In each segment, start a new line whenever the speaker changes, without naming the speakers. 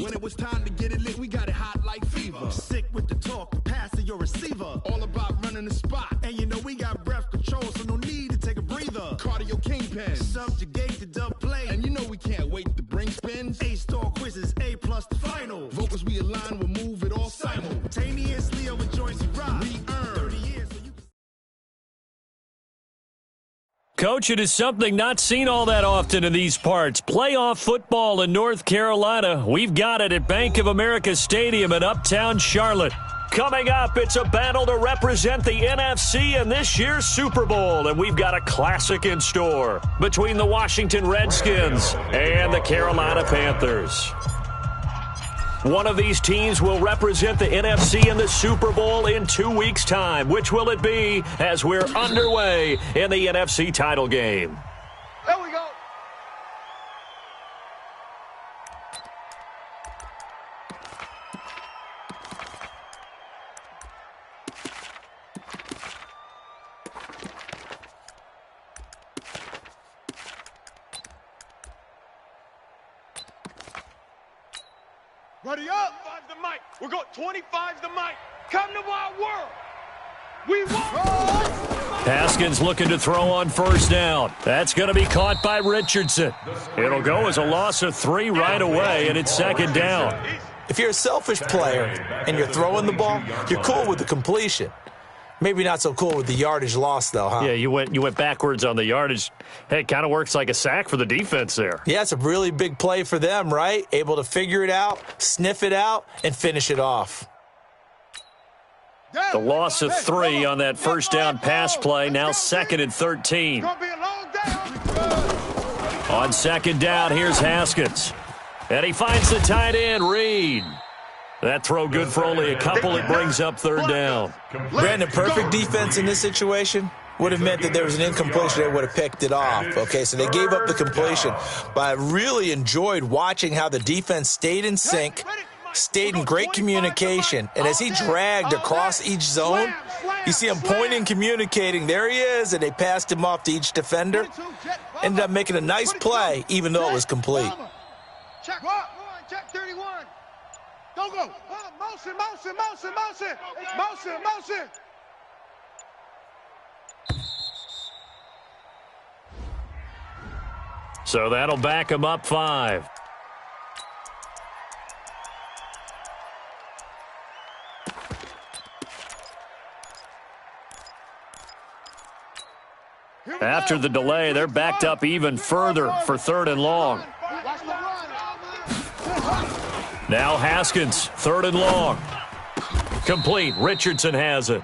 When it was time to get it lit, we got it hot like fever. Sick with the talk, passing your receiver. All about running the spot. And you know we got breath control, so no need to take a breather. Cardio kingpin, subjugate the dub play. And you know we can't wait to bring spins. A-star quizzes, A+ the final. Vocals we align, we'll move it all simultaneously over joints and rock. We earn 30 years.
Coach, it is something not seen all that often in these parts. Playoff football in North Carolina. We've got it at Bank of America Stadium in Uptown Charlotte. Coming up, it's a battle to represent the NFC in this year's Super Bowl, and we've got a classic in store between the Washington Redskins and the Carolina Panthers. One of these teams will represent the NFC in the Super Bowl in 2 weeks' time. Which will it be as we're underway in the NFC title game?
There we go. Ready up. 25's the mic. We're going 25's the mic. Come to our world. We want.
Haskins looking to throw on first down. That's going to be caught by Richardson. It'll go as a loss of 3 right away, and it's second down.
If you're a selfish player and you're throwing the ball, you're cool with the completion. Maybe not so cool with the yardage loss, though, huh?
Yeah, you went backwards on the yardage. Hey, it kind of works like a sack for the defense there.
Yeah, it's a really big play for them, right? Able to figure it out, sniff it out, and finish it off.
The loss of 3 on that first down pass play, now 2nd and 13. On second down, here's Haskins. And he finds the tight end, Reed. That throw good for only a couple. It brings up third down.
Brandon, perfect defense in this situation would have meant that there was an incompletion. They would have picked it off. Okay, so they gave up the completion. But I really enjoyed watching how the defense stayed in sync, stayed in great communication. And as he dragged across each zone, you see him pointing, communicating. There he is, and they passed him off to each defender. Ended up making a nice play, even though it was complete.
Check 31. Don't go. Motion.
So that'll back him up 5. After the delay, they're backed up even further for 3rd and long. Now Haskins, 3rd and long. Complete. Richardson has it.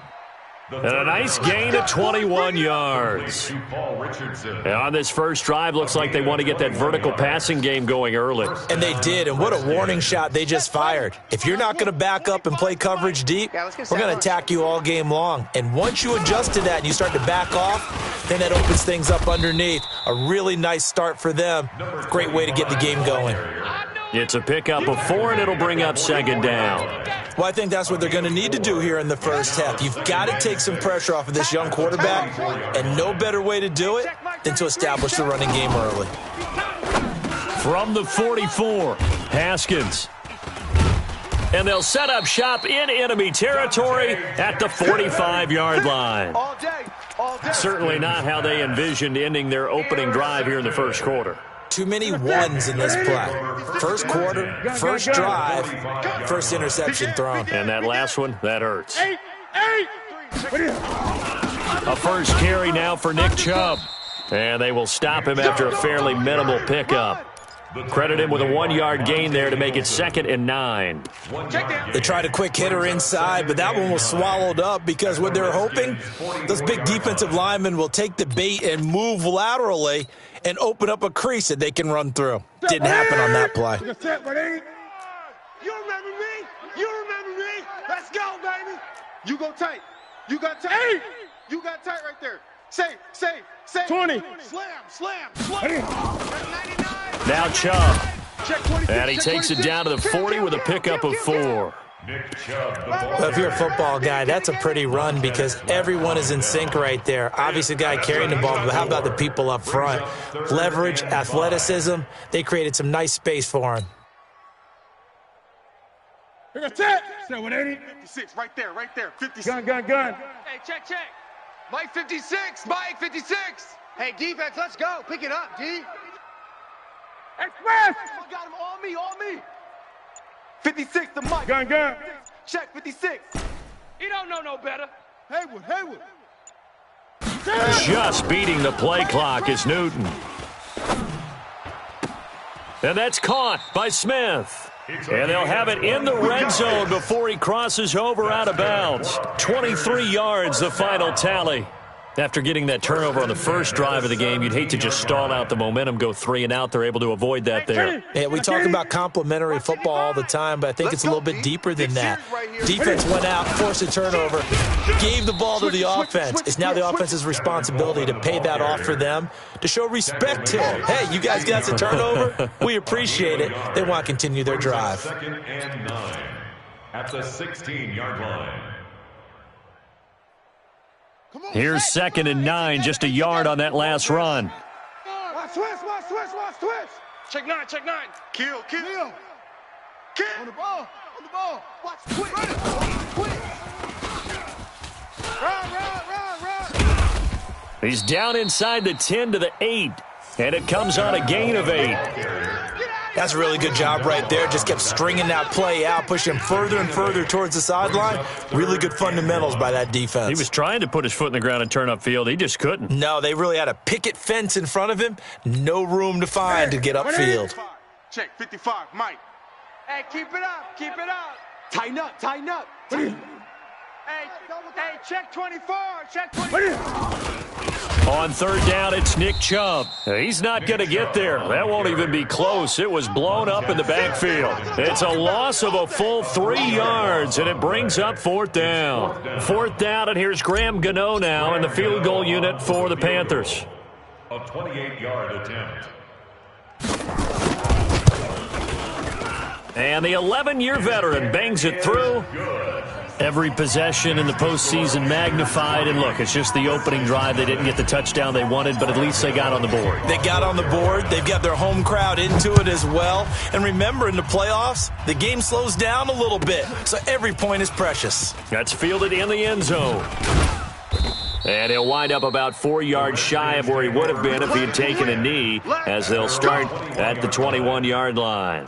And a nice gain of 21 yards. And on this first drive, looks like they want to get that vertical passing game going early.
And they did, and what a warning shot they just fired. If you're not going to back up and play coverage deep, we're going to attack you all game long. And once you adjust to that and you start to back off, then that opens things up underneath. A really nice start for them. Great way to get the game going.
It's a pickup of 4, and it'll bring up second down.
Well, I think that's what they're going to need to do here in the first half. You've got to take some pressure off of this young quarterback, and no better way to do it than to establish the running game early.
From the 44, Haskins. And they'll set up shop in enemy territory at the 45-yard line. Certainly not how they envisioned ending their opening drive here in the first quarter.
Too many ones in this play. First quarter, first drive, first interception thrown.
And that last one, that hurts. A first carry now for Nick Chubb. And they will stop him after a fairly minimal pickup. Credit him with a 1-yard gain there to make it 2nd and 9.
They tried a quick hitter inside, but that one was swallowed up because what they're hoping, those big defensive linemen will take the bait and move laterally and open up a crease that they can run through. Didn't happen on that play.
You remember me? Let's go, baby. You go tight. You got tight. You got tight right there. Say. 20. Slam. 99.
Now Chubb. And he takes it down to the 40 with a pickup of 4.
Well, if you're a football guy, that's a pretty run because everyone is in sync right there. Obviously, the guy carrying the ball, but how about the people up front? Leverage, athleticism, they created some nice space for him.
Check. 56, right there. 56. Gun.
Hey, check. Mike 56. Mike 56. Hey, defense, let's go. Pick it up, D.
Express.
I got him on me.
56 to Mike. Gun. Check 56.
He don't know no better.
Haywood.
Just beating the play clock is Newton. And that's caught by Smith. And they'll have it in the red zone before he crosses over out of bounds. 23 yards, the final tally. After getting that turnover on the first drive of the game, you'd hate to just stall out the momentum, go 3 and out. They're able to avoid that there.
Yeah, we talk about complementary football all the time, but I think it's a little bit deeper than that. Defense went out, forced a turnover, gave the ball to the offense. It's now the offense's responsibility to pay that off for them, to show respect to them. Hey, you guys got the turnover? We appreciate it. They want to continue their drive.
2nd and 9 at the 16-yard line.
Here's 2nd and 9, just a yard on that last run.
Watch twist.
Check 9.
Kill. On the ball. Watch twist. Run.
He's down inside the 10 to the 8, and it comes on a gain of 8.
That's a really good job right there. Just kept stringing that play out, pushing him further and further towards the sideline. Really good fundamentals by that defense.
He was trying to put his foot in the ground and turn upfield. He just couldn't.
No, they really had a picket fence in front of him. No room to find to get upfield.
Check 55, Mike.
Hey, keep it up.
Tighten up.
Hey, check 24. Check 24.
On 3rd down, it's Nick Chubb. He's not going to get there. That won't even be close. It was blown up in the backfield. It's a loss of a full 3 yards, and it brings up 4th down. 4th down, and here's Graham Gano now in the field goal unit for the Panthers.
A 28-yard attempt.
And the 11-year veteran bangs it through. Every possession in the postseason magnified. And look, it's just the opening drive. They didn't get the touchdown they wanted, but at least they got on the board.
They got on the board. They've got their home crowd into it as well. And remember, in the playoffs, the game slows down a little bit. So every point is precious.
That's fielded in the end zone. And he'll wind up about 4 yards shy of where he would have been if he had taken a knee, as they'll start at the 21-yard line.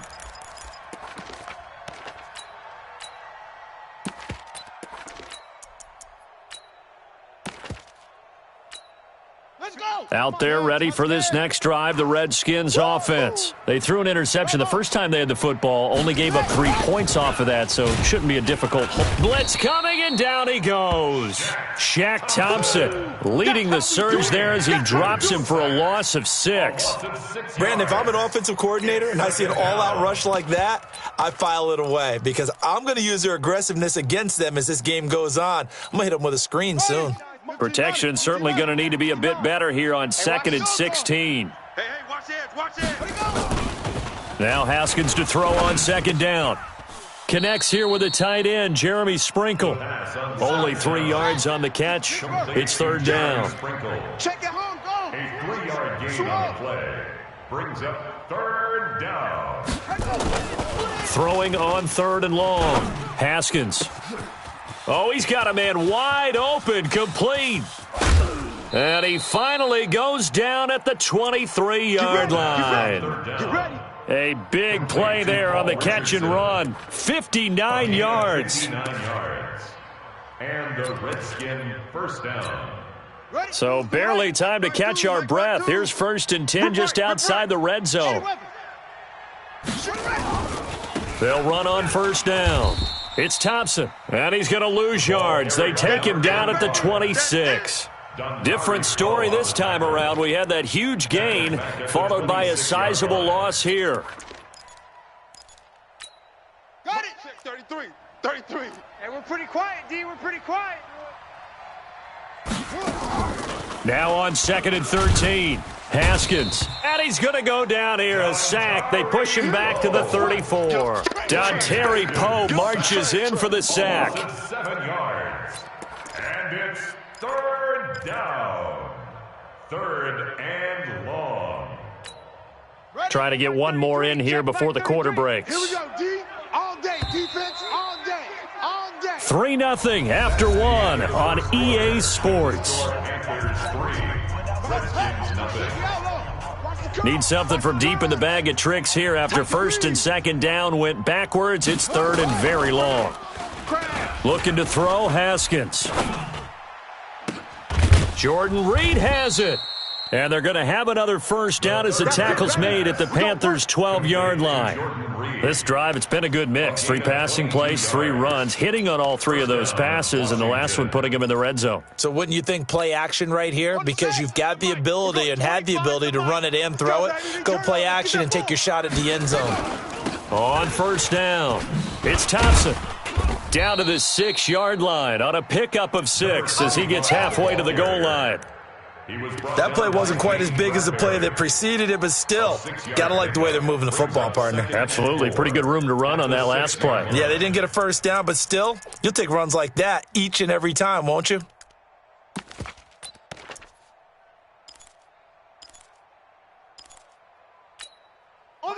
Out there ready for this next drive, the Redskins offense. They threw an interception the first time they had the football, only gave up 3 points off of that, so shouldn't be a difficult blitz coming, and down he goes. Shaq Thompson leading the surge there as he drops him for a loss of 6.
Brandon, if I'm an offensive coordinator and I see an all-out rush like that, I file it away because I'm going to use their aggressiveness against them as this game goes on. I'm going to hit them with a screen soon.
Protection certainly going to need to be a bit better here on 2nd and 16.
Hey, watch it.
Now Haskins to throw on 2nd down. Connects here with a tight end, Jeremy Sprinkle. Only 3 yards on the catch. It's 3rd down.
Check it home, go.
A 3-yard gain on the play brings up 3rd down.
Throwing on 3rd and long. Haskins. Oh, he's got a man wide open, complete. And he finally goes down at the 23-yard line.
Get ready.
A big play there on the catch and run. 59 yards.
59 yards. And the Redskin first down.
So barely time to catch our breath. Here's 1st and 10 just outside the red zone. They'll run on 1st down. It's Thompson, and he's going to lose yards. They take him down at the 26. Different story this time around. We had that huge gain, followed by a sizable loss here.
Got it. 33.
Hey, we're pretty quiet, D. We're pretty quiet.
Now on 2nd and 13. Haskins, and he's going to go down here, a sack. They push him back to the 34. Dontari Poe marches in for the sack.
7 yards. And it's 3rd down. 3rd and long.
Trying to get one more in here before the quarter breaks.
Here we go, D. All day defense, all
3-0 after 1 on EA Sports. Need something from deep in the bag of tricks here after first and second down went backwards. It's third and very long. Looking to throw, Haskins. Jordan Reed has it. And they're going to have another first down as the tackle's made at the Panthers' 12-yard line. This drive, it's been a good mix. 3 passing plays, 3 runs, hitting on all 3 of those passes, and the last one putting them in the red zone.
So wouldn't you think play action right here? Because you've got the ability and had the ability to run it and throw it. Go play action and take your shot at the end zone.
On first down, it's Thompson. Down to the 6-yard line on a pickup of 6 as he gets halfway to the goal line.
That play wasn't quite as big as the play that preceded it, but still, got to like the way they're moving the football, partner.
Absolutely. Pretty good room to run on that last play.
Yeah, they didn't get a first down, but still, you'll take runs like that each and every time, won't you?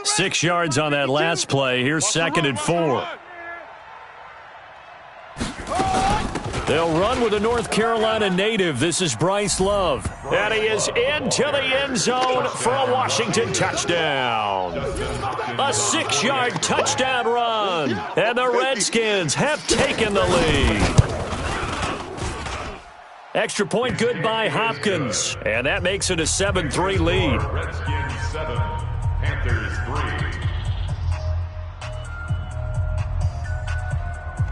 Six yards on that last play. Here's 2nd and 4. They'll run with a North Carolina native. This is Bryce Love. And he is into the end zone for a Washington touchdown. A 6-yard touchdown run. And the Redskins have taken the lead. Extra point good by Hopkins. And that makes it a 7-3 lead.
Redskins 7, Panthers 3.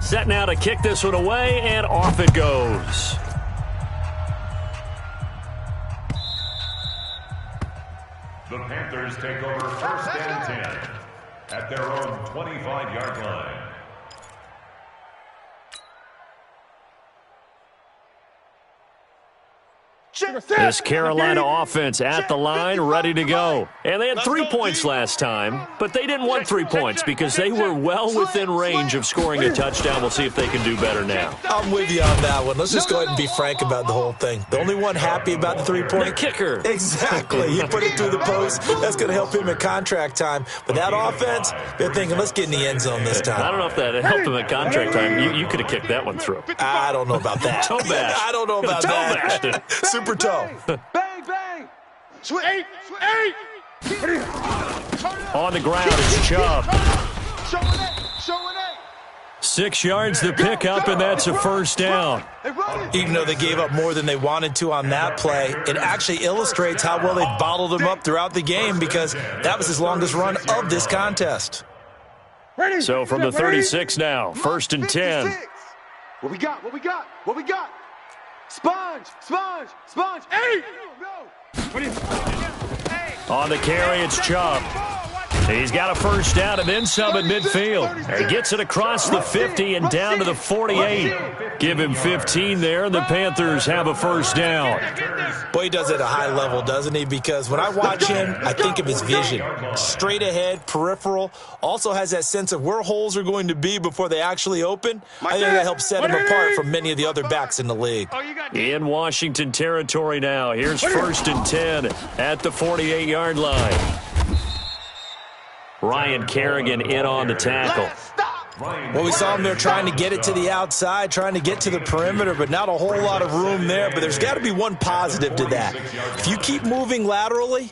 Set now to kick this one away, and off it goes.
The Panthers take over 1st and 10 at their own 25-yard line.
This Carolina offense at the line, ready to go. And they had 3 points last time, but they didn't want 3 points because they were well within range of scoring a touchdown. We'll see if they can do better now.
I'm with you on that one. Let's just go ahead and be frank about the whole thing. The only one happy about the 3-point?
The kicker.
Exactly. He put it through the post. That's going to help him at contract time. But that offense, they're thinking, let's get in the end zone this time.
I don't know if that helped him at contract time. You could have kicked that one through.
I don't know about that.
Toe bash.
I don't know about that. Super toe.
Bang, bang. Switch. 8.
On the ground, it's Chubb.
Show it.
6 yards to pick up, and that's a first down.
Even though they gave up more than they wanted to on that play, it actually illustrates how well they bottled them up throughout the game because that was his longest run of this contest.
So from the 36 now, 1st and 10.
What we got? Sponge. 8.
On the carry, it's Chubb. He's got a first down and then some at midfield. He gets it across the 50 and down to the 48. Give him 15 there, and the Panthers have a first down.
Boy, he does it at a high level, doesn't he? Because when I watch him, I think of his vision. Straight ahead, peripheral. Also has that sense of where holes are going to be before they actually open. I think that helps set him apart from many of the other backs in the league.
In Washington territory now. Here's 1st and 10 at the 48-yard line. Ryan Kerrigan in on the tackle.
Well, we saw him there trying to get it to the outside, trying to get to the perimeter, but not a whole lot of room there. But there's got to be one positive to that. If you keep moving laterally,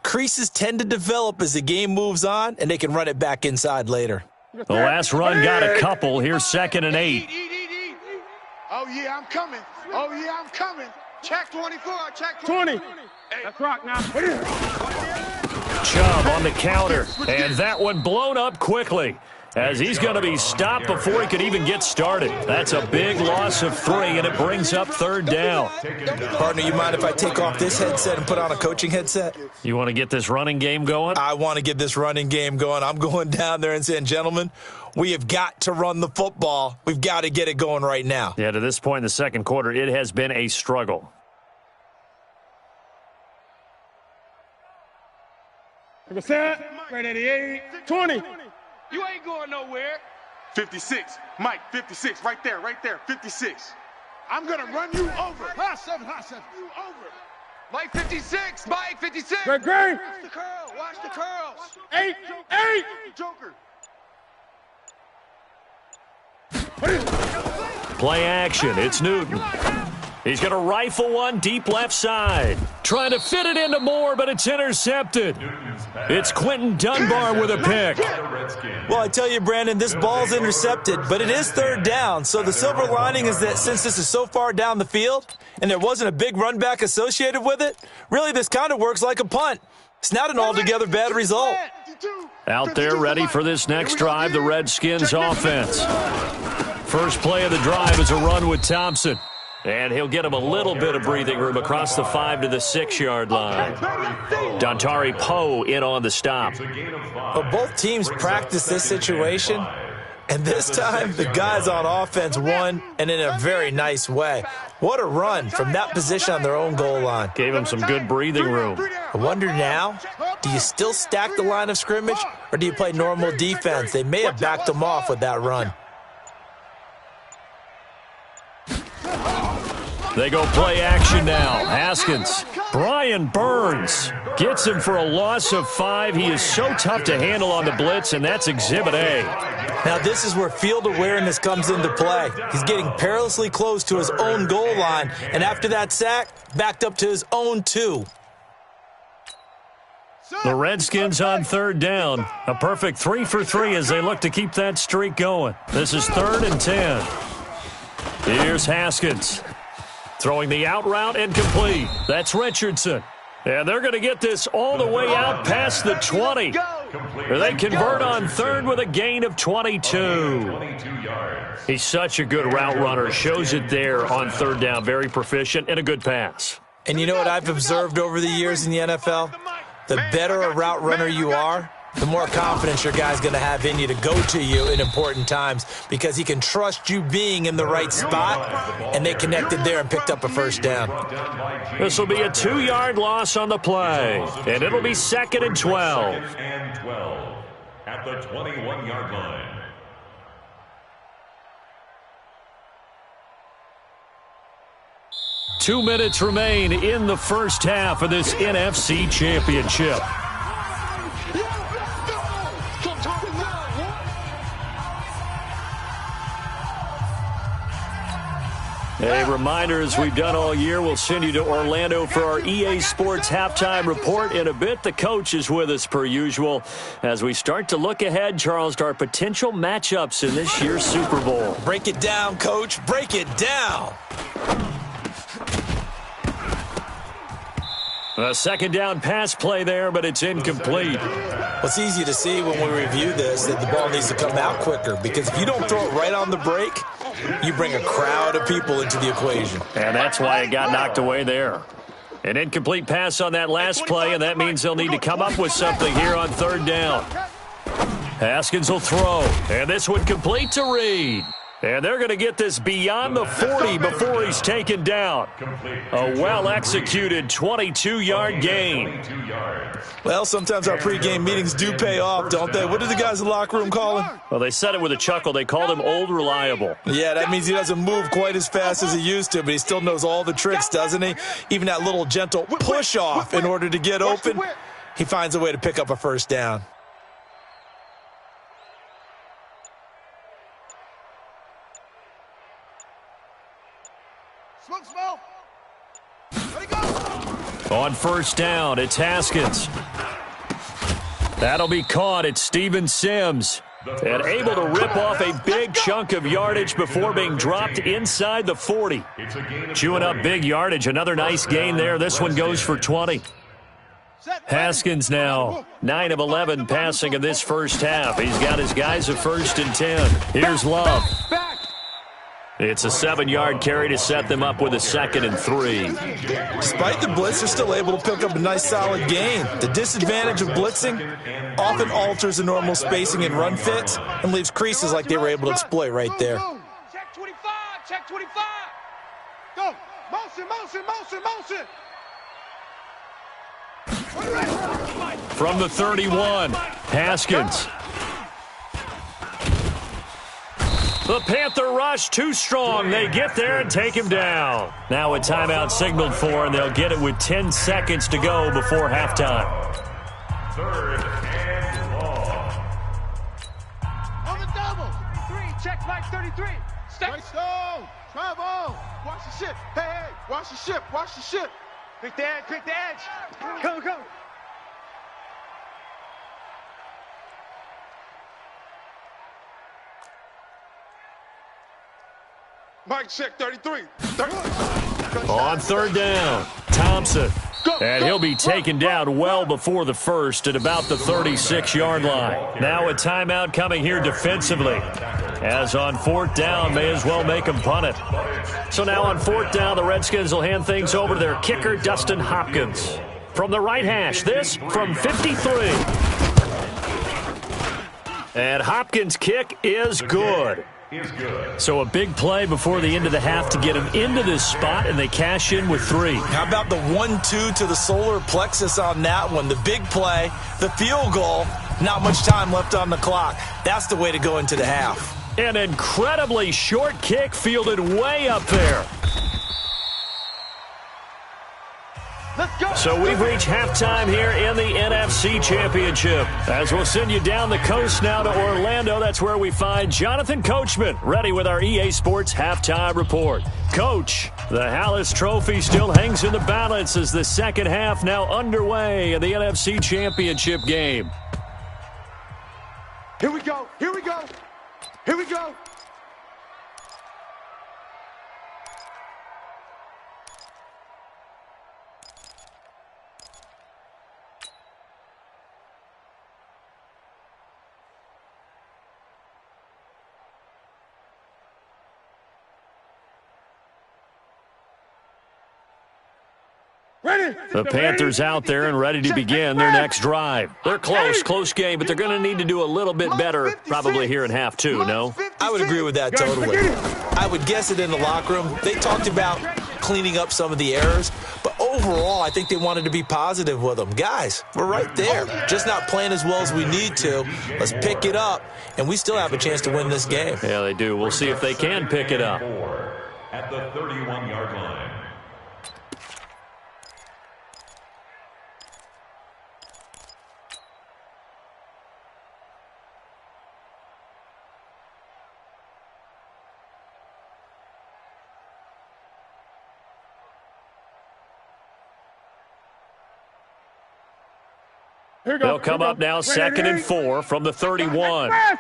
creases tend to develop as the game moves on, and they can run it back inside later.
The last run got a couple. Here's 2nd and 8.
Oh, yeah, I'm coming. Check 24. Check 20. That's rock now.
Chubb on the counter, and that one blown up quickly as he's going to be stopped before he could even get started. That's a big loss of 3, and it brings up 3rd down.
Partner, you mind if I take off this headset and put on a coaching headset?
You want to get this running game going?
I want to get this running game going. I'm going down there and saying, gentlemen, we have got to run the football. We've got to get it going right now.
Yeah, to this point in the second quarter, it has been a struggle.
Set. Right at the 8. 20.
You ain't going nowhere.
56. Mike, 56. Right there. 56. I'm going to run you over. High seven. You over.
Mike 56. Mike 56.
Great.
Watch the curls.
8.
Joker.
Play action. It's Newton. He's going to rifle one deep left side. Trying to fit it into Moore, but it's intercepted. It's Quentin Dunbar with a pick.
Well, I tell you, Brandon, this ball's intercepted, but it is third down. So the silver lining is that since this is so far down the field and there wasn't a big run back associated with it, really this kind of works like a punt. It's not an altogether bad result.
Out there ready for this next drive, the Redskins offense. First play of the drive is a run with Thompson. And he'll get him a little bit of breathing room across the 5 to the 6-yard line. Dontari Poe in on the stop.
Well, both teams practice this situation, and this time the guys on offense won, and in a very nice way. What a run from that position on their own goal line.
Gave him some good breathing room.
I wonder now, do you still stack the line of scrimmage, or do you play normal defense? They may have backed them off with that run.
They go play action now. Haskins. Brian Burns gets him for a loss of 5. He is so tough to handle on the blitz, and that's Exhibit A.
Now this is where field awareness comes into play. He's getting perilously close to his own goal line, and after that sack, backed up to his own 2.
The Redskins on third down. A perfect 3 for 3 as they look to keep that streak going. This is 3rd and 10. Here's Haskins. Throwing the out route incomplete. That's Richardson. And they're going to get this all the way out past the 20. They convert on third with a gain of 22. He's such a good route runner. Shows it there on third down. Very proficient and a good pass.
And you know what I've observed over the years in the NFL? The better a route runner you are, the more confidence your guy's going to have in you to go to you in important times because he can trust you being in the right spot, and they connected there and picked up a first down.
This will be a 2-yard loss on the play, and it'll be 2nd and 12.
And 12 at the 21-yard line.
Two minutes remain in the first half of this NFC Championship. A reminder, as we've done all year, we'll send you to Orlando for our EA Sports halftime report in a bit. The coach is with us per usual as we start to look ahead, Charles, to our potential matchups in this year's Super Bowl.
Break it down, Coach. Break it down.
A second down pass play there, but it's incomplete.
Well, it's easy to see when we review this that the ball needs to come out quicker because if you don't throw it right on the break, you bring a crowd of people into the equation.
And that's why it got knocked away there. An incomplete pass on that last play, and that means they'll need to come up with something here on third down. Haskins will throw, and this one complete to Reed. And they're going to get this beyond the 40 before he's taken down. A well-executed 22-yard gain.
Well, sometimes our pregame meetings do pay off, don't they? What did the guys in the locker room call him?
Well, they said it with a chuckle. They called him Old Reliable.
Yeah, that means he doesn't move quite as fast as he used to, but he still knows all the tricks, doesn't he? Even that little gentle push-off in order to get open, he finds a way to pick up a first down.
On first down, it's Haskins. That'll be caught. It's Steven Sims. And able to rip off a big chunk of yardage before being dropped inside the 40. Chewing up big yardage. Another nice gain there. This one goes for 20. Haskins now 9 of 11 passing in this first half. He's got his guys at 1st and 10. Here's Love. It's a 7-yard carry to set them up with a 2nd and 3.
Despite the blitz, they're still able to pick up a nice solid gain. The disadvantage of blitzing often alters the normal spacing and run fits and leaves creases like they were able to exploit right there.
Check 25, check 25. Go, motion.
From the 31, Haskins. The Panther rush too strong. They get there and take him down. Now a timeout signaled for, and they'll get it with 10 seconds to go before halftime.
3rd and long.
On the double. 3, check Mike 33. Step.
Travel! Watch the ship. Hey, hey, watch the ship. Watch the ship. Pick the edge. Pick the edge. Come, come. Mike check 33. 30.
On third down, Thompson. And he'll be taken down well before the first at about the 36-yard line. Now a timeout coming here defensively. As on fourth down, may as well make him punt it. So now on fourth down, the Redskins will hand things over to their kicker, Dustin Hopkins. From the right hash, this from 53. And Hopkins' kick is good. So a big play before the end of the half to get him into this spot, and they cash in with 3.
How about the 1-2 to the solar plexus on that one? The big play, the field goal, not much time left on the clock. That's the way to go into the half.
An incredibly short kick fielded way up there. So we've reached halftime here in the NFC Championship. As we'll send you down the coast now to Orlando, that's where we find Jonathan Coachman, ready with our EA Sports Halftime Report. Coach, the Hallis Trophy still hangs in the balance as the second half now underway in the NFC Championship game.
Here we go. Here we go. Here we go.
The Panthers out there and ready to begin their next drive. They're close game, but they're going to need to do a little bit better probably here in half two, no?
I would agree with that totally. I would guess it in the locker room. They talked about cleaning up some of the errors, but overall, I think they wanted to be positive with them. Guys, we're right there. Just not playing as well as we need to. Let's pick it up, and we still have a chance to win this game.
Yeah, they do. We'll see if they can pick it up.
At the 31-yard line.
They'll come up now, 2nd and 4 from the 31.
I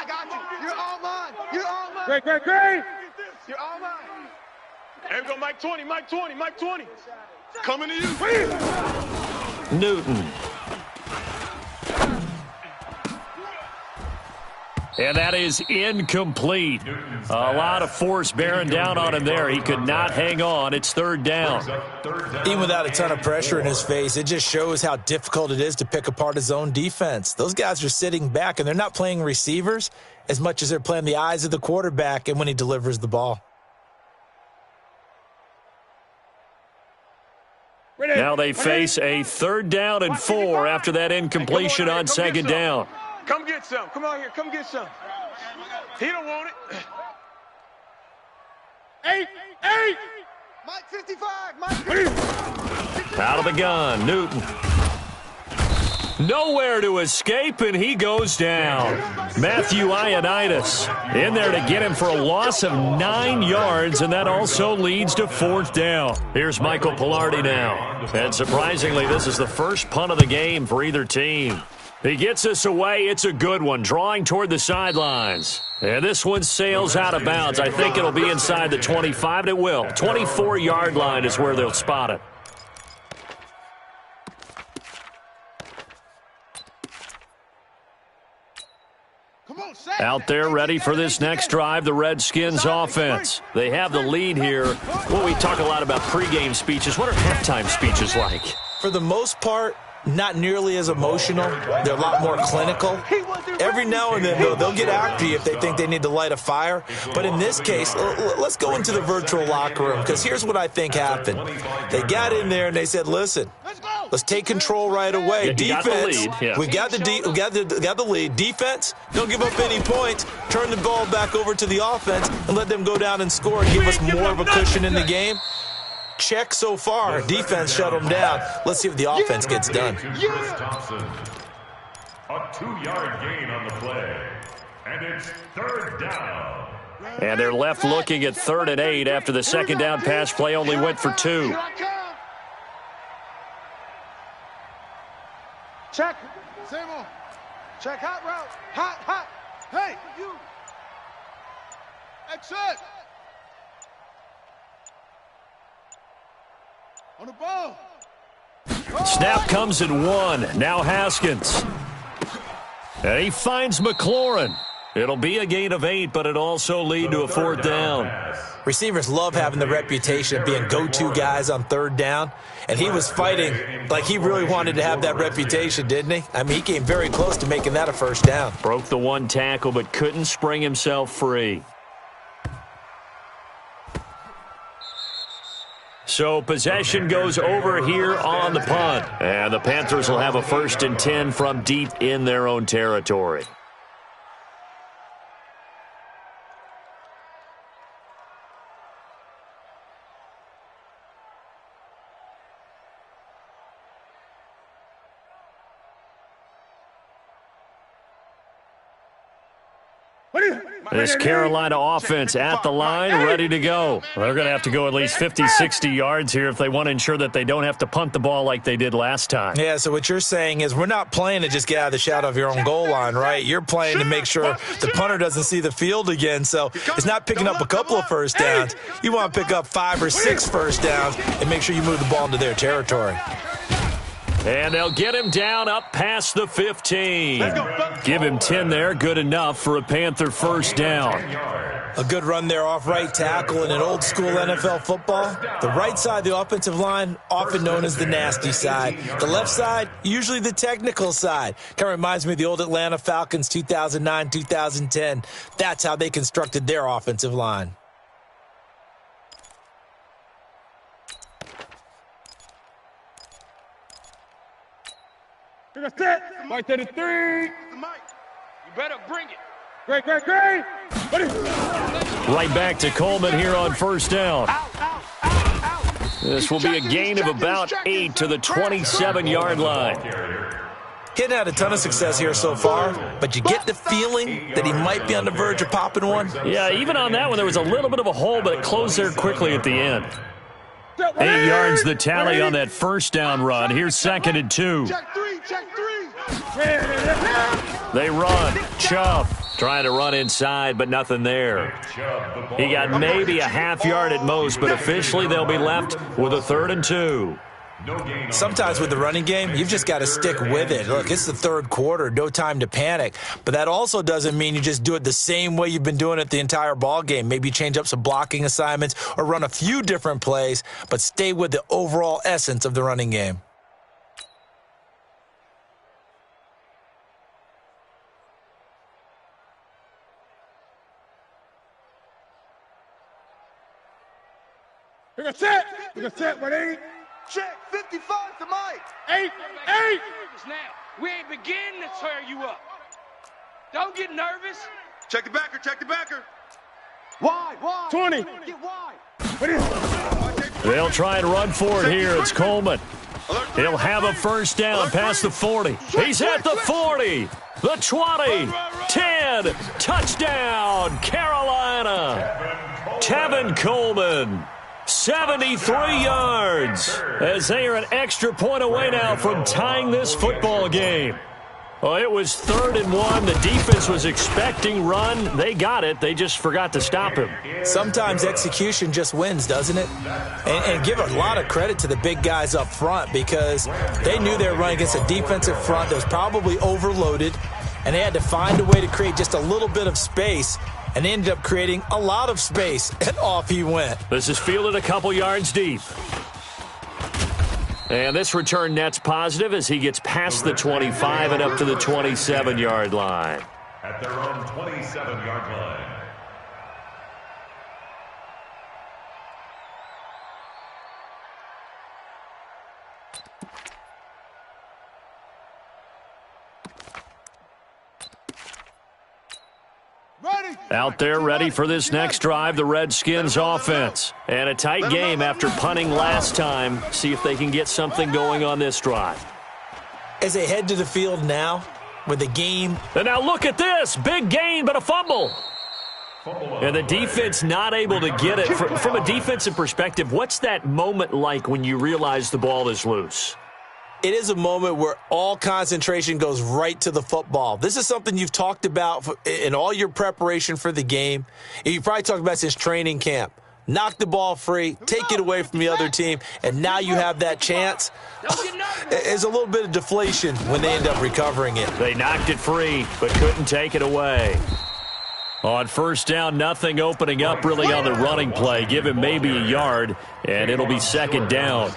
got you. You're all mine. You're all mine. Great. You're all mine. There we go, Mike 20, Mike 20, Mike 20. Coming to you.
Newton. And that is incomplete. A lot of force bearing down on him there. He could not hang on. It's third down.
Even without a ton of pressure in his face, it just shows how difficult it is to pick apart his own defense. Those guys are sitting back, and they're not playing receivers as much as they're playing the eyes of the quarterback and when he delivers the ball.
Now they face a 3rd down and 4 after that incompletion on 2nd down.
Come get some. Come on here. Come get some. He don't want it. 8. Mike 55. Mike 55.
Out of the gun, Newton. Nowhere to escape, and he goes down. Matthew Ioannidis in there to get him for a loss of 9 yards, and that also leads to 4th down. Here's Michael Pilardi now. And surprisingly, this is the first punt of the game for either team. He gets us away. It's a good one, drawing toward the sidelines. And this one sails out of bounds. I think it'll be inside the 25, and it will. 24-yard line is where they'll spot it. Out there ready for this next drive, the Redskins offense. They have the lead here. Well, we talk a lot about pregame speeches. What are halftime speeches like?
For the most part, not nearly as emotional. They're a lot more clinical. Every now and then, though, they'll get after you if they think they need to light a fire. But in this case, let's go into the virtual locker room, because here's what I think happened. They got in there and they said, listen, let's take control right away.
Yeah,
defense,
we
got the lead. Defense, don't give up any points. Turn the ball back over to the offense and let them go down and score and give us more of a cushion in the game. Check so far. Defense shut them down. Let's see if the offense gets done.
Thompson. A 2-yard gain on the play. And it's third down.
And they're left looking at 3rd and 8 after the second down pass play only went for 2.
Check. Same on. Check hot route. Hot. Hey, you. Exit. On the ball.
Snap comes at 1. Now Haskins. And he finds McLaurin. It'll be a gain of 8, but it also lead to a 4th down.
Receivers love having the reputation of being go-to guys on 3rd down, and he was fighting like he really wanted to have that reputation, didn't he? I mean, he came very close to making that a 1st down.
Broke the 1 tackle, but couldn't spring himself free. So possession goes over here on the punt, and the Panthers will have a 1st and 10 from deep in their own territory. This Carolina offense at the line, ready to go. They're going to have to go at least 50, 60 yards here if they want to ensure that they don't have to punt the ball like they did last time.
Yeah, so what you're saying is we're not playing to just get out of the shadow of your own goal line, right? You're playing to make sure the punter doesn't see the field again. So it's not picking up a couple of 1st downs. You want to pick up 5 or 6 1st downs and make sure you move the ball into their territory.
And they'll get him down up past the 15. Give him 10 there, good enough for a Panther 1st down.
A good run there off right tackle in an old-school NFL football. The right side of the offensive line, often known as the nasty side. The left side, usually the technical side. Kind of reminds me of the old Atlanta Falcons 2009, 2010. That's how they constructed their offensive line.
Right to the 3. You better bring it. Great.
Right back to Coleman here on 1st down. This will be a gain of about 8 to the 27-yard line.
He hadn't had a ton of success here so far, but you get the feeling that he might be on the verge of popping one.
Yeah, even on that one, there was a little bit of a hole, but it closed there quickly at the end. 8 yards the tally on that 1st down run. Here's 2nd and 2.
Check 3.
They run. Chubb trying to run inside, but nothing there. He got maybe a half yard at most, but officially they'll be left with a 3rd and 2.
Sometimes with the running game, you've just got to stick with it. Look, it's the 3rd quarter, no time to panic. But that also doesn't mean you just do it the same way you've been doing it the entire ball game. Maybe change up some blocking assignments or run a few different plays, but stay with the overall essence of the running game.
We're going to set, what 8? Check, 55 to Mike. 8. Now, we ain't beginning to tear you up. Don't get nervous. Check the backer. Wide. 20. Get wide.
They'll try and run for it here. It's Coleman. He'll have a 1st down past the 40. He's at the 40. The 20. 10. Touchdown, Carolina. Tevin Coleman. 73 yards as they are an extra point away now from tying this football game. Well, it was 3rd and 1. The defense was expecting run. They got it. They just forgot to stop him.
Sometimes execution just wins, doesn't it? And give a lot of credit to the big guys up front because they knew they were running against a defensive front that was probably overloaded, and they had to find a way to create just a little bit of space. And ended up creating a lot of space, and off he went.
This is fielded a couple yards deep. And this return net's positive as he gets past the 25 and up to the 27-yard line.
At their own 27-yard line.
Out there ready for this next drive, the Redskins offense. And a tight game after punting last time. See if they can get something going on this drive.
As they head to the field now, with the game.
And now look at this. Big gain, but a fumble. And the defense not able to get it. From a defensive perspective, what's that moment like when you realize the ball is loose?
It is a moment where all concentration goes right to the football. This is something you've talked about in all your preparation for the game. You probably talked about since training camp. Knock the ball free, take it away from the other team, and now you have that chance. There's a little bit of deflation when they end up recovering it.
They knocked it free, but couldn't take it away. On first down, nothing opening up really on the running play. Give him maybe a yard, and it'll be second down.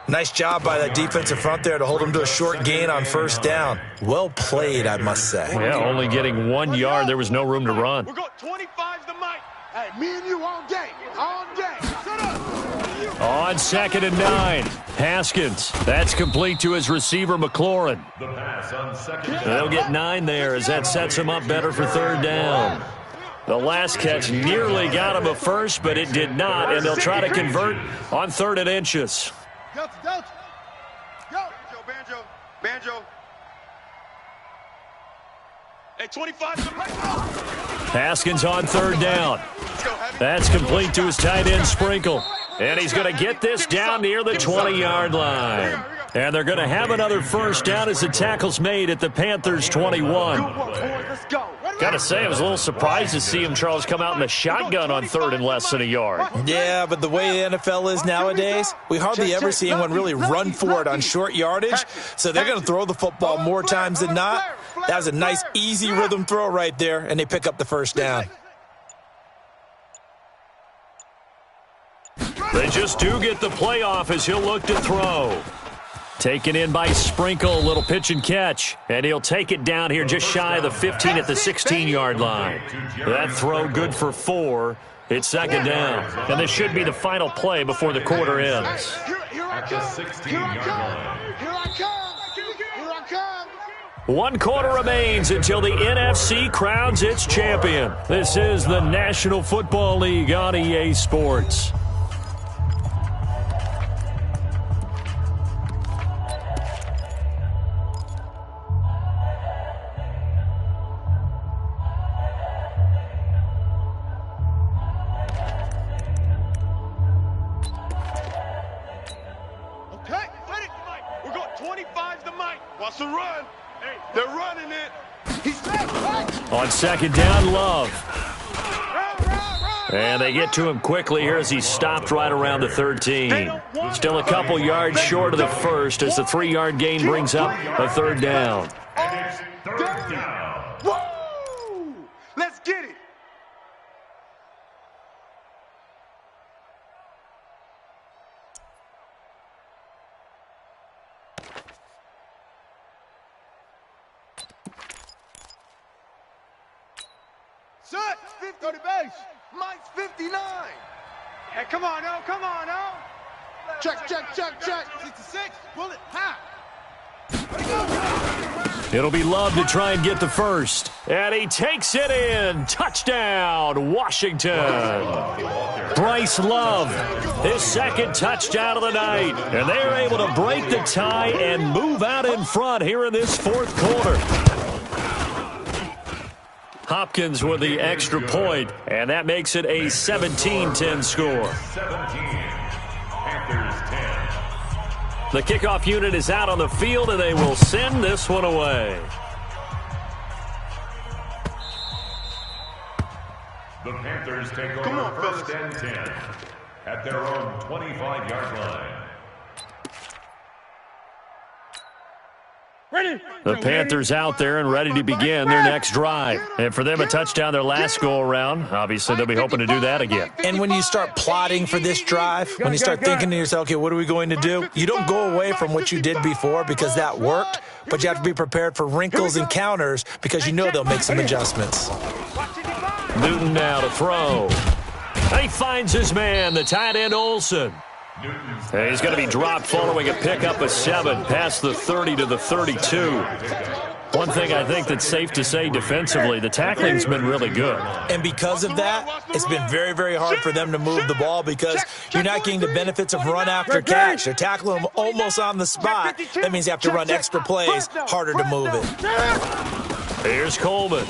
Nice job by that defensive front there to hold him to a short gain on first down. Well played, I must say.
Yeah, only getting 1 yard. There was no room to run.
We're going 25 to Mike. Hey, me and you all day. All day. Shut up.
On 2nd and 9, Haskins. That's complete to his receiver, McLaurin.
The pass on 2nd down.
They'll get 9 there as that sets him up better for 3rd down. The last catch nearly got him a first, but it did not, and they'll try to convert on 3rd and inches.
Go. Banjo. Hey, 25 to Mike.
Haskins on 3rd down. That's complete to his tight end, Sprinkle. And he's going to get this down near the 20-yard line. And they're going to have another first down as the tackle's made at the Panthers' 21. Got to say, I was a little surprised to see him, Charles, come out in the shotgun on 3rd and less than a yard.
Yeah, but the way the NFL is nowadays, we hardly ever see anyone really run for it on short yardage. So they're going to throw the football more times than not. That was a nice, easy rhythm throw right there, and they pick up the first down.
They just do get the playoff as he'll look to throw. Taken in by Sprinkle, a little pitch and catch. And he'll take it down here just shy of the 15 at the 16-yard line. That throw good for 4. It's 2nd down. And this should be the final play before the quarter ends.
At the 16-yard line.
Here I come.
1 quarter remains until the NFC crowns its champion. This is the National Football League on EA Sports.
Watch the run. Hey, they're running it. He's back.
On 2nd down, Love. And they get to him quickly here as he stopped right around the 13. Still a couple yards short of the first as the 3-yard gain brings up a 3rd down.
And it's 3rd down.
Woo! Let's get it. Set, 50 to base. Mike's 59. Hey, come on now. Check. 66, bullet, pop.
It'll be Love to try and get the first. And he takes it in. Touchdown, Washington. Bryce Love, his 2nd touchdown of the night. And they're able to break the tie and move out in front here in this 4th quarter. Hopkins with the extra point, and that makes it a 17-10 score.
17. Panthers 10.
The kickoff unit is out on the field, and they will send this one away.
The Panthers take over 1st and 10 at their own 25-yard line.
The Panthers out there and ready to begin their next drive. And for them, a touchdown their last go-around. Obviously, they'll be hoping to do that again.
And when you start plotting for this drive, when you start thinking to yourself, okay, what are we going to do? You don't go away from what you did before because that worked, but you have to be prepared for wrinkles and counters because you know they'll make some adjustments.
Newton now to throw. And he finds his man, the tight end Olsen. And he's going to be dropped following a pickup of 7 past the 30 to the 32. One thing I think that's safe to say defensively, the tackling's been really good.
And because of that, it's been very, very hard for them to move the ball because you're not getting the benefits of run after catch. They're tackling them almost on the spot. That means you have to run extra plays, harder to move it.
Here's Coleman.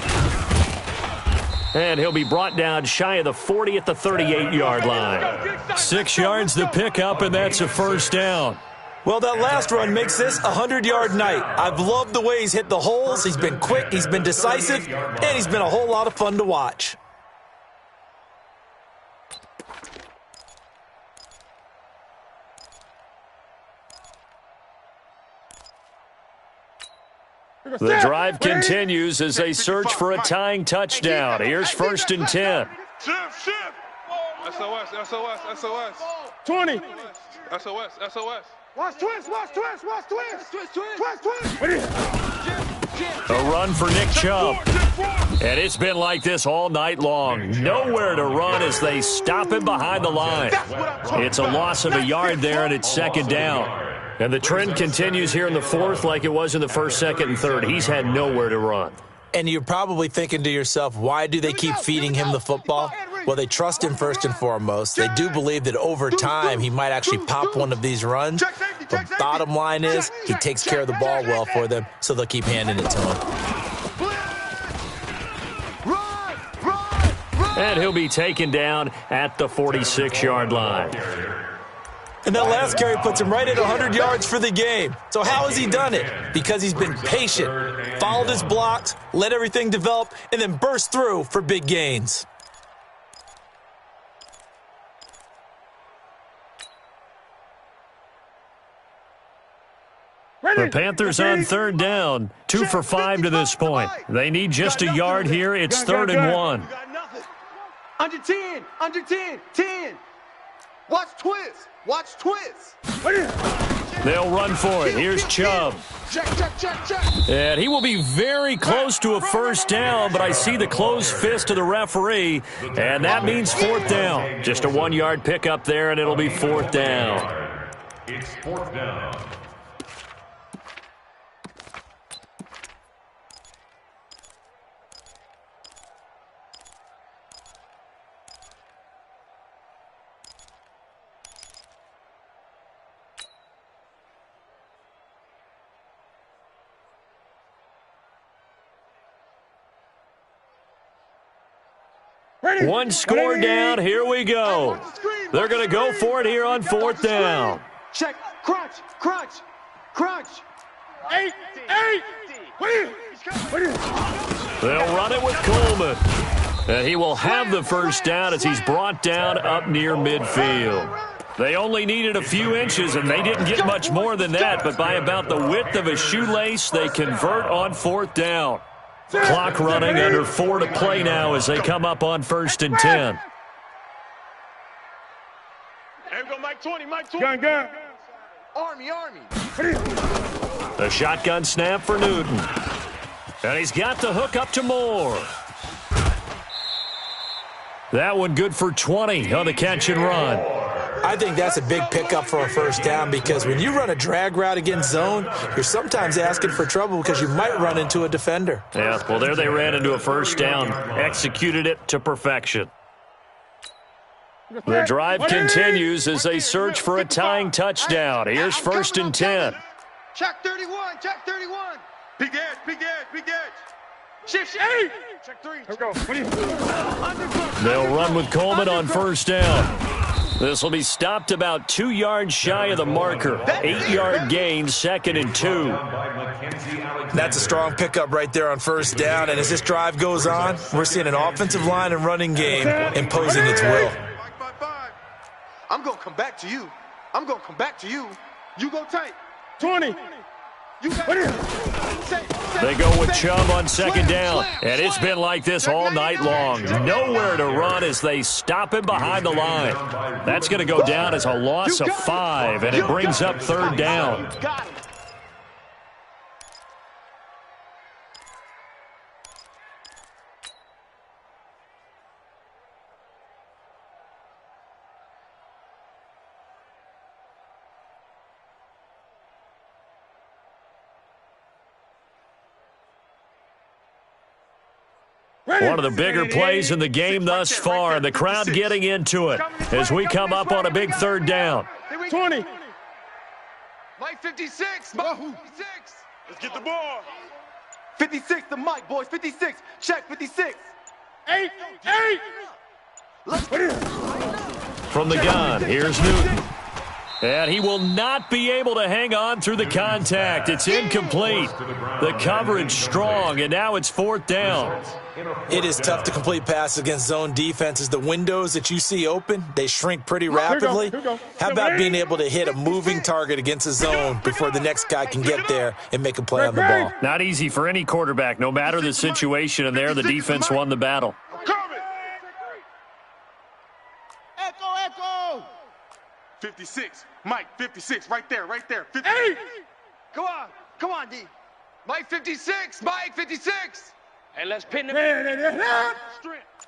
And he'll be brought down shy of the 40 at the 38-yard line. 6 yards to pick up, and that's a first down.
Well, that last run makes this a 100-yard night. I've loved the way he's hit the holes. He's been quick, he's been decisive, and he's been a whole lot of fun to watch.
The drive continues as they search for a tying touchdown. Here's 1st and 10.
Shift. SOS, SOS, SOS.
20.
SOS, SOS.
Watch twist.
A run for Nick Chubb. And it's been like this all night long. Nowhere to run as they stop him behind the line. It's a loss of a yard there, and it's 2nd down. And the trend continues here in the 4th like it was in the 1st, 2nd, and 3rd. He's had nowhere to run.
And you're probably thinking to yourself, why do they keep feeding him the football? Well, they trust him first and foremost. They do believe that over time he might actually pop one of these runs. But bottom line is he takes care of the ball well for them, so they'll keep handing it to him.
And he'll be taken down at the 46-yard line.
And that last carry puts him right at 100 yards for the game. So how has he done it? Because he's been patient, followed his blocks, let everything develop, and then burst through for big gains.
The Panthers on 3rd down, 2 for 5 to this point. They need just a yard here. It's 3rd and 1.
Under 10. 10. Watch twist.
They'll run for it. Here's Chubb.
Check.
And he will be very close to a first down, but I see the closed fist of the referee, and that means 4th down. Just a 1-yard pickup there, and it'll be 4th down.
It's 4th down.
One score down. Here we go. They're going to go for it here on 4th down.
Check. Crunch. 8.
They'll run it with Coleman. And he will have the first down as he's brought down up near midfield. They only needed a few inches, and they didn't get much more than that. But by about the width of a shoelace, they convert on 4th down. Clock running, under 4 to play now as they come up on 1st and 10.
There we go, Mike 20.
Gun.
Army.
A shotgun snap for Newton. And he's got the hook up to Moore. That one good for 20 on the catch and run.
I think that's a big pickup for a first down because when you run a drag route against zone, you're sometimes asking for trouble because you might run into a defender.
Yeah, well, there they ran into a first down, executed it to perfection. The drive continues as they search for a tying touchdown. Here's 1st and 10.
Check 31.
Big edge.
Shift. Check 3. Here we go.
They'll run with Coleman on 1st down. This will be stopped about 2 yards shy of the marker. 8-yard gain, 2nd and 2.
That's a strong pickup right there on 1st down. And as this drive goes on, we're seeing an offensive line and running game imposing its will.
I'm going to come back to you. You go tight. 20.
They go with Chubb on 2nd down. And it's been like this all night long. Nowhere to run as they stop him behind the line. That's going to go down as a loss of 5, and it brings up 3rd down. One of the bigger plays in the game thus far, and the crowd getting into it as we come up on a big third down.
20.
Mike 56. Mike 56.
Let's get the ball.
56 to Mike, boys. 56. Check 56.
8.
From the gun, here's Newton. And he will not be able to hang on through the contact. It's incomplete. The coverage strong, and now it's fourth down.
It is tough to complete passes against zone defenses. The windows that you see open, they shrink pretty rapidly. How about being able to hit a moving target against a zone before the next guy can get there and make a play on the ball?
Not easy for any quarterback, no matter the situation, and there the defense won the battle.
Echo.
56. Mike 56. Right there. 58. Come on, D. Mike 56. Mike 56.
Hey, let's pin the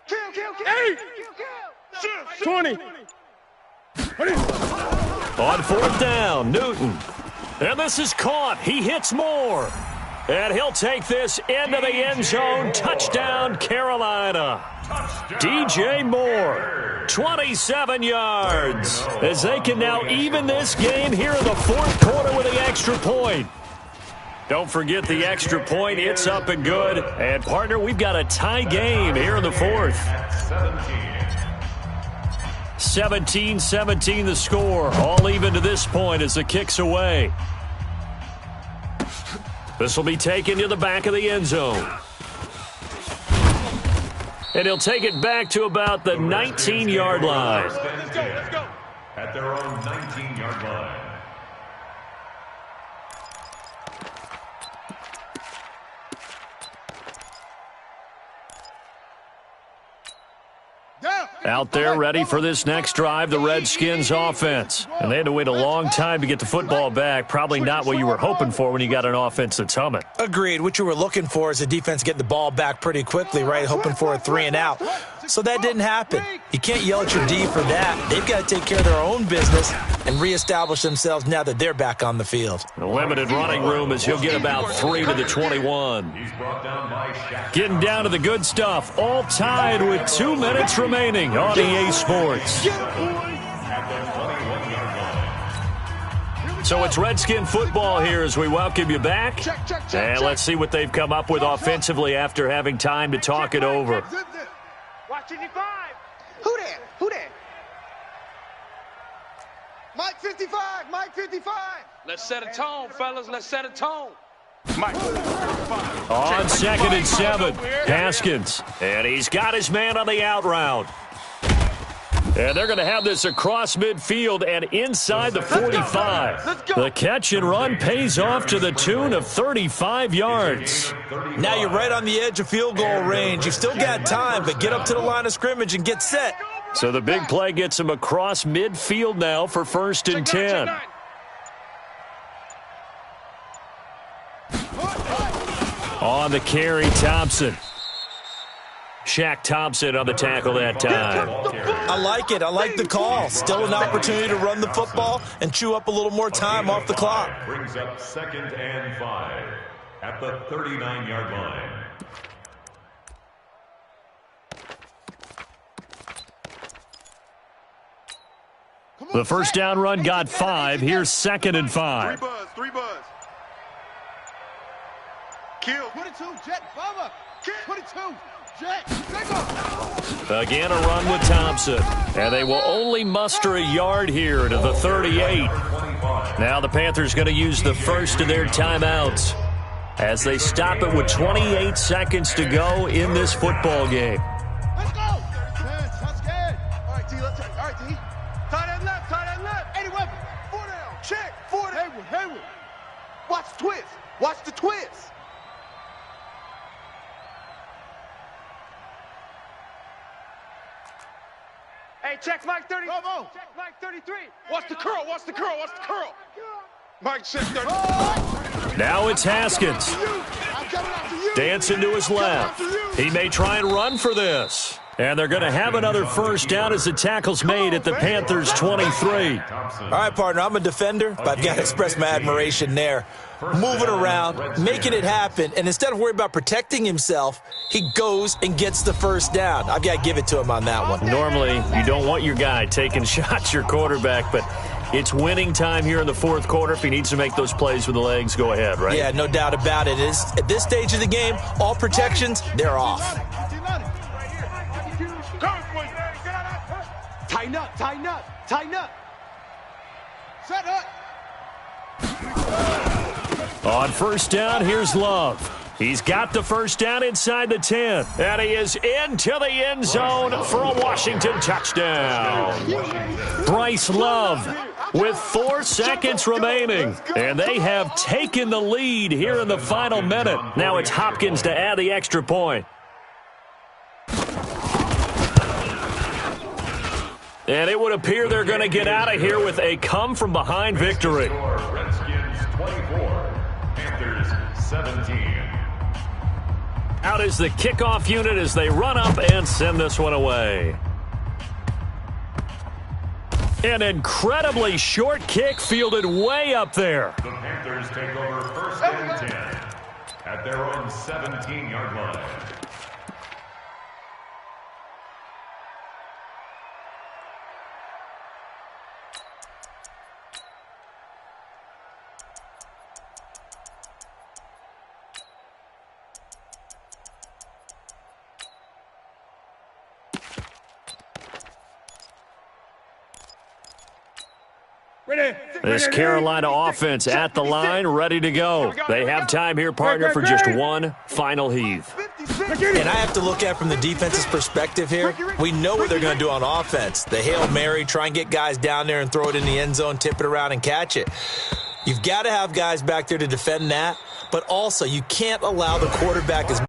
Kill. 20.
On fourth down, Newton. And this is caught. He hits more. And he'll take this into the end zone. Touchdown, Carolina. DJ Moore, 27 yards. As they can now even this game here in the fourth quarter with the extra point. Don't forget the extra point. It's up and good. And, partner, we've got a tie game here in the fourth. 17-17 the score. All even to this point as the kick's away. This will be taken to the back of the end zone. And he'll take it back to about the 19-yard line.
Let's go. At their own 19-yard line.
Out there ready for this next drive, the Redskins offense. And they had to wait a long time to get the football back. Probably not what you were hoping for when you got an offense that's humming.
Agreed. What you were looking for is a defense getting the ball back pretty quickly, right? Hoping for a 3-and-out. So that didn't happen. You can't yell at your D for that. They've got to take care of their own business and reestablish themselves now that they're back on the field.
The limited running room as he'll get about 3 to the 21. Getting down to the good stuff. All tied with 2 minutes remaining on EA Sports. So it's Redskin football here as we welcome you back. And let's see what they've come up with offensively after having time to talk it over.
Watch 55.
Who there? Mike 55.
Let's set a tone, fellas. Let's set a tone.
Mike.
On 2nd and 7, Haskins. And he's got his man on the out route. And they're going to have this across midfield and inside the 45. The catch and run pays off to the tune of 35 yards.
Now you're right on the edge of field goal range. You've still got time, but get up to the line of scrimmage and get set.
So the big play gets him across midfield now for 1st and 10. On the carry, Thompson. Shaq Thompson on the tackle that time.
I like it. I like the call. Still an opportunity to run the football and chew up a little more time off the clock.
Brings up 2nd and 5 at the 39-yard line.
The first down run got 5. Here's 2nd and 5.
3 buzz. Kill.
22, Jet, Bubba. 22, Jet.
Again, a run with Thompson. And they will only muster a yard here to the 38. Now the Panthers going to use the first of their timeouts as they stop it with 28 seconds to go in this football game.
Let's go. Sounds good. All right, D, let's take. All right, D. Tight end left. 80 weapon. 4 down. Check. 4 down. Hayward.
Watch the twist. Watch the twist.
Hey, check Mike 30. Bravo. Check Mike 33. Watch the curl.
Mike check 30.
Now it's Haskins. Dancing to his left. He may try and run for this. And they're going to have another first down as the tackle's made at the Panthers' 23.
All right, partner, I'm a defender, but I've got to express my admiration there. Moving around, making it happen, and instead of worrying about protecting himself, he goes and gets the first down. I've got to give it to him on that one.
Normally, you don't want your guy taking shots, your quarterback, but it's winning time here in the fourth quarter. If he needs to make those plays with the legs, go ahead, right?
Yeah, no doubt about it. At this stage of the game, all protections, they're off.
Tighten up, tighten up, tighten up. Set up.
On first down, here's Love. He's got the first down inside the 10. And he is into the end zone for a Washington touchdown. Bryce Love with 4 seconds remaining. And they have taken the lead here in the final minute. Now it's Hopkins to add the extra point. And it would appear they're going to get out of here with a come-from-behind victory.
Redskins 24, Panthers 17.
Out is the kickoff unit as they run up and send this one away. An incredibly short kick fielded way up there.
The Panthers take over first and 10 at their own 17-yard line.
This Carolina offense at the line, ready to go. They have time here, partner, for just one final heave.
And I have to look at it from the defense's perspective here. We know what they're going to do on offense. The Hail Mary, try and get guys down there and throw it in the end zone, tip it around and catch it. You've got to have guys back there to defend that, but also you can't allow the quarterback as